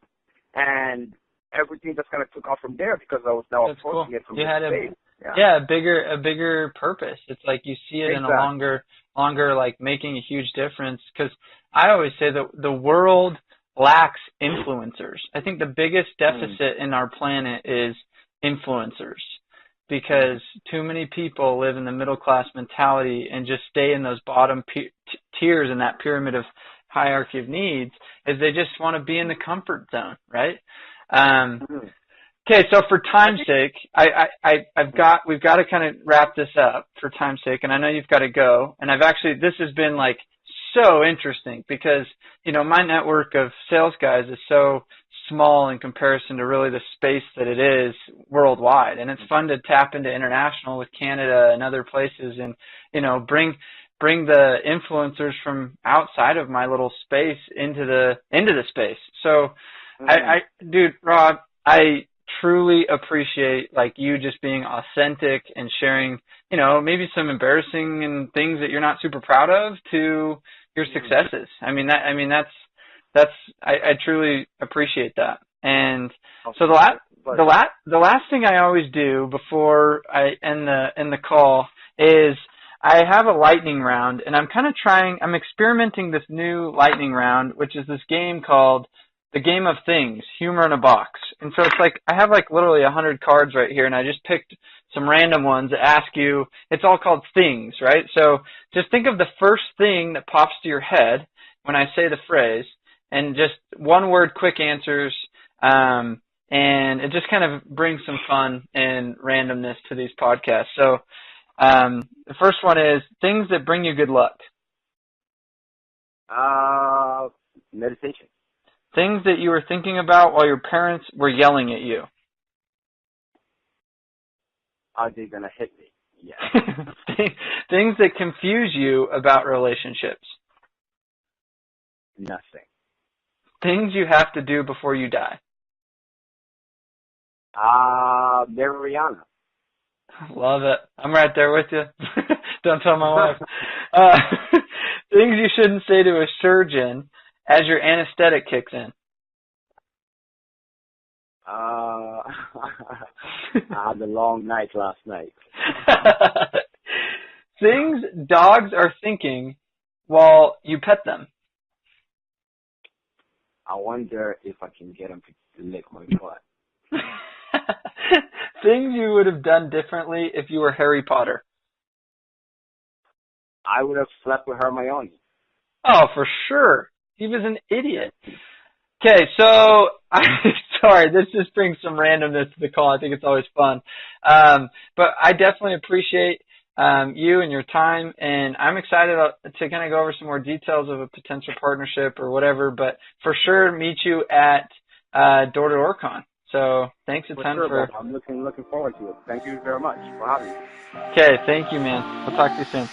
And everything just kind of took off from there because I was now approaching it from this space. Yeah, a bigger purpose. It's like you see it in a longer, like, making a huge difference. Because I always say that the world lacks influencers. I think the biggest deficit in our planet is influencers, because too many people live in the middle class mentality and just stay in those bottom tiers in that pyramid of hierarchy of needs, is they just want to be in the comfort zone, right? Okay, so for time's sake, we've got to kind of wrap this up for time's sake, and I know you've got to go. And this has been like so interesting because, you know, my network of sales guys is so small in comparison to really the space that it is worldwide, and it's fun to tap into international with Canada and other places, and you know, bring the influencers from outside of my little space into the space. So, dude, Rob, I truly appreciate like you just being authentic and sharing, you know, maybe some embarrassing and things that you're not super proud of to your successes. I truly appreciate that. And so the last thing I always do before I end the call is I have a lightning round, and I'm experimenting this new lightning round, which is this game called the Game of Things, Humor in a Box. And so it's like, I have like literally 100 cards right here, and I just picked some random ones that ask you, it's all called things, right? So just think of the first thing that pops to your head when I say the phrase, and just one word quick answers, and it just kind of brings some fun and randomness to these podcasts. So the first one is things that bring you good luck. Meditation. Things that you were thinking about while your parents were yelling at you. Are they going to hit me? Yeah. Things that confuse you about relationships. Nothing. Things you have to do before you die. Marry Rihanna. Love it. I'm right there with you. Don't tell my wife. Things you shouldn't say to a surgeon as your anesthetic kicks in. I had a long night last night. Things dogs are thinking while you pet them. I wonder if I can get them to lick my butt. Things you would have done differently if you were Harry Potter. I would have slept with Hermione. Oh, for sure. He was an idiot. Okay, so sorry, this just brings some randomness to the call. I think it's always fun. But I definitely appreciate you and your time, and I'm excited to kind of go over some more details of a potential partnership or whatever, but for sure meet you at Door to Door Con. So thanks a ton for... I'm looking forward to it. Thank you very much for having me. Okay, thank you, man. I'll talk to you soon.